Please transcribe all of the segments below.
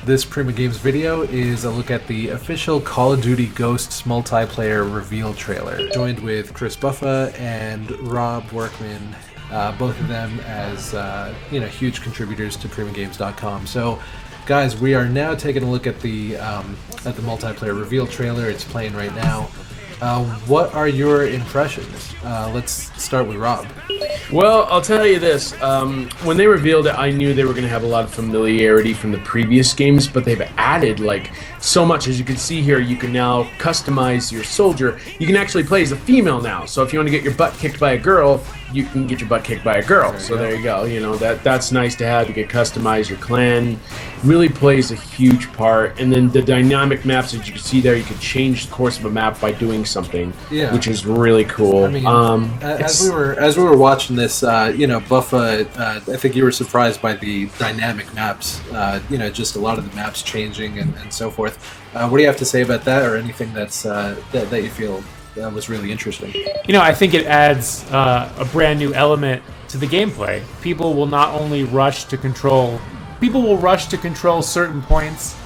This Prima Games video is a look at the official Call of Duty Ghosts multiplayer reveal trailer. Joined with Chris Buffa and Rob Workman, both of them as huge contributors to PrimaGames.com. So, guys, we are now taking a look at the multiplayer reveal trailer. It's playing right now. What are your impressions? Let's start with Rob. Well, I'll tell you this. When they revealed it, I knew they were going to have a lot of familiarity from the previous games, but they've added, so much. As you can see here, you can now customize your soldier. You can actually play as a female now. So if you want to get your butt kicked by a girl, you can get your butt kicked by a girl. There you go. You know, that's nice to have. You can customize your clan. Really plays a huge part. And then the dynamic maps, as you can see there, you can change the course of a map by doing something, which is really cool. I mean, as we were watching this, Buffa, I think you were surprised by the dynamic maps. Just a lot of the maps changing and so forth. What do you have to say about that, or anything that's that you feel was really interesting? I think it adds a brand new element to the gameplay. People will not only rush to control certain points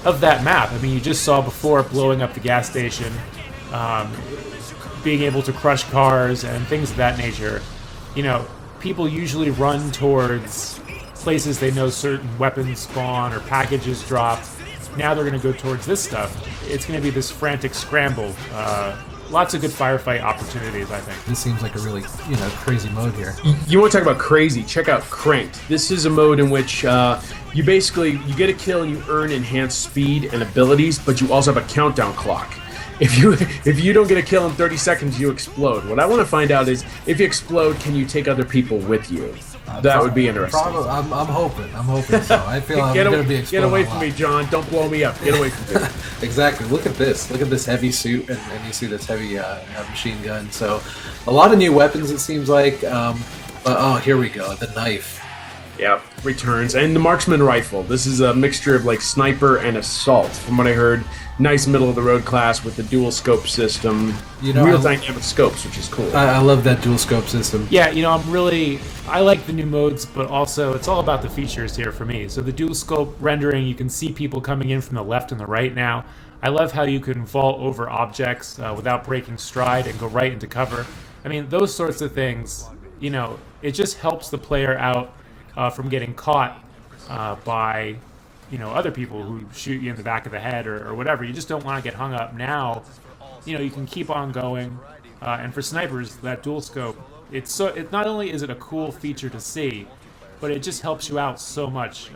of that map. I mean, you just saw before blowing up the gas station, being able to crush cars and things of that nature. People usually run towards places they know certain weapons spawn or packages drop. Now they're going to go towards this stuff. It's going to be this frantic scramble. Lots of good firefight opportunities, I think. This seems like a really, crazy mode here. You want to talk about crazy? Check out Cranked. This is a mode in which you get a kill and you earn enhanced speed and abilities, but you also have a countdown clock. If you don't get a kill in 30 seconds, you explode. What I want to find out is, if you explode, can you take other people with you? That would be interesting. I'm hoping so. I feel I'm going to be exploding. Get away from me, John. Don't blow me up. Get away from me. Exactly. Look at this. Look at this heavy suit, and you see this heavy machine gun. So, a lot of new weapons, it seems like. But here we go. The knife. Yep, returns. And the marksman rifle. This is a mixture of sniper and assault. From what I heard, nice middle-of-the-road class with the dual scope system. Real dynamic scopes, which is cool. I love that dual scope system. Yeah, I like the new modes, but also it's all about the features here for me. So the dual scope rendering, you can see people coming in from the left and the right now. I love how you can fall over objects without breaking stride and go right into cover. I mean, those sorts of things, it just helps the player out from getting caught by other people who shoot you in the back of the head or whatever. You just don't want to get hung up. Now, you can keep on going. And for snipers, that dual scope, it not only is it a cool feature to see, but it just helps you out so much.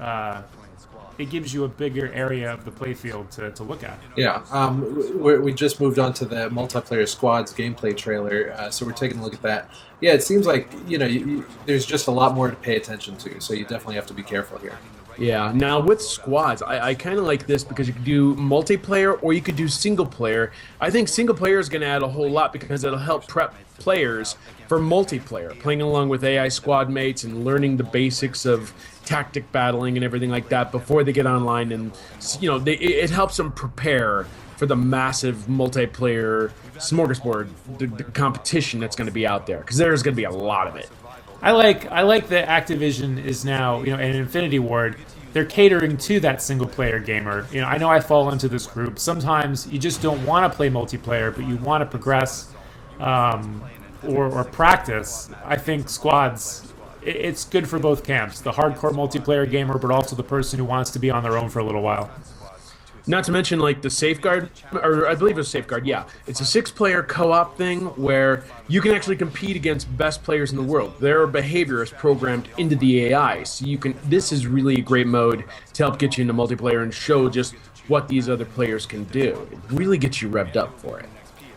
It gives you a bigger area of the playfield to look at. Yeah, we just moved on to the multiplayer squads gameplay trailer, so we're taking a look at that. Yeah, it seems like there's just a lot more to pay attention to, so you definitely have to be careful here. Yeah, now with squads, I kind of like this because you could do multiplayer or you could do single player. I think single player is going to add a whole lot because it'll help prep players for multiplayer, playing along with AI squad mates and learning the basics of tactic battling and everything like that before they get online. And it helps them prepare for the massive multiplayer smorgasbord, the competition that's going to be out there, because there's going to be a lot of it. I like that Activision is now, and Infinity Ward, they're catering to that single-player gamer. I know I fall into this group. Sometimes you just don't want to play multiplayer, but you want to progress or practice. I think squads, it's good for both camps. The hardcore multiplayer gamer, but also the person who wants to be on their own for a little while. Not to mention, the Safeguard, or I believe it was Safeguard, yeah. It's a 6-player co-op thing where you can actually compete against best players in the world. Their behavior is programmed into the AI, so this is really a great mode to help get you into multiplayer and show just what these other players can do. It really gets you revved up for it.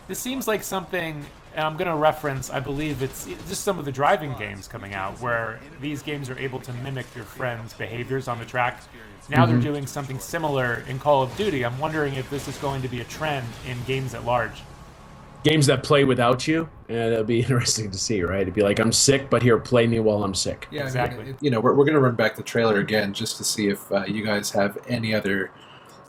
This seems like something, and I'm going to reference, I believe it's just some of the driving games coming out, where these games are able to mimic your friends' behaviors on the track. Now they're doing something similar in Call of Duty. I'm wondering if this is going to be a trend in games at large. Games that play without you, that'll be interesting to see, right? It'd be like, I'm sick, but here, play me while I'm sick. Yeah, exactly. We're going to run back the trailer again just to see if you guys have any other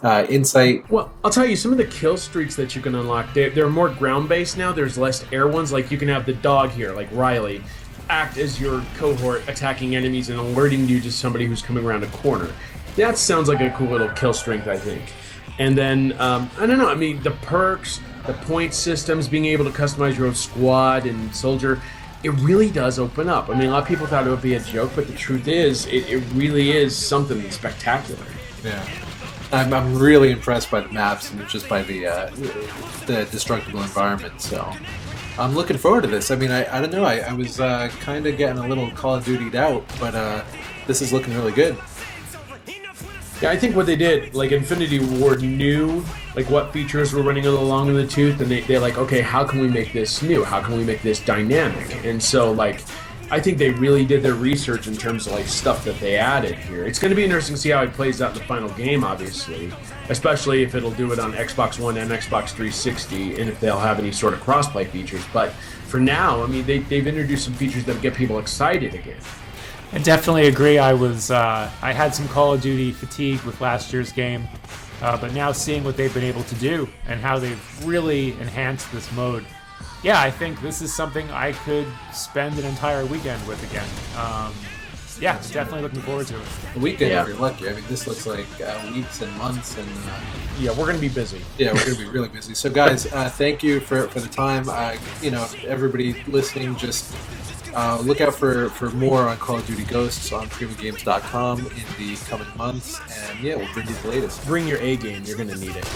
insight. Well, I'll tell you, some of the kill streaks that you can unlock, they're more ground-based now. There's less air ones. Like, you can have the dog here, like Riley, act as your cohort attacking enemies and alerting you to somebody who's coming around a corner. That sounds like a cool little kill strength, I think. And then, I don't know, I mean, the perks, the point systems, being able to customize your own squad and soldier, it really does open up. I mean, a lot of people thought it would be a joke, but the truth is, it really is something spectacular. Yeah. I'm really impressed by the maps and just by the destructible environment. So I'm looking forward to this. I mean, I don't know. I was kind of getting a little Call of Duty'd out, but this is looking really good. Yeah, I think what they did, like Infinity Ward knew like what features were running a little long in the tooth, and they're like, okay, how can we make this new? How can we make this dynamic? And so, like, I think they really did their research in terms of like stuff that they added here. It's going to be interesting to see how it plays out in the final game, obviously, especially if it'll do it on Xbox One and Xbox 360, and if they'll have any sort of crossplay features. But for now, I mean, they've introduced some features that get people excited again. I definitely agree. I had some Call of Duty fatigue with last year's game, but now seeing what they've been able to do and how they've really enhanced this mode, yeah, I think this is something I could spend an entire weekend with again. Yeah, definitely looking forward to it. A weekend if you're lucky. I mean, this looks like weeks and months, and yeah, we're gonna be busy. Yeah, we're gonna be really busy. So, guys, thank you for the time. You know, everybody listening, just look out for more on Call of Duty Ghosts on PrimaGames.com in the coming months, and yeah, we'll bring you the latest. Bring your A game. You're gonna need it.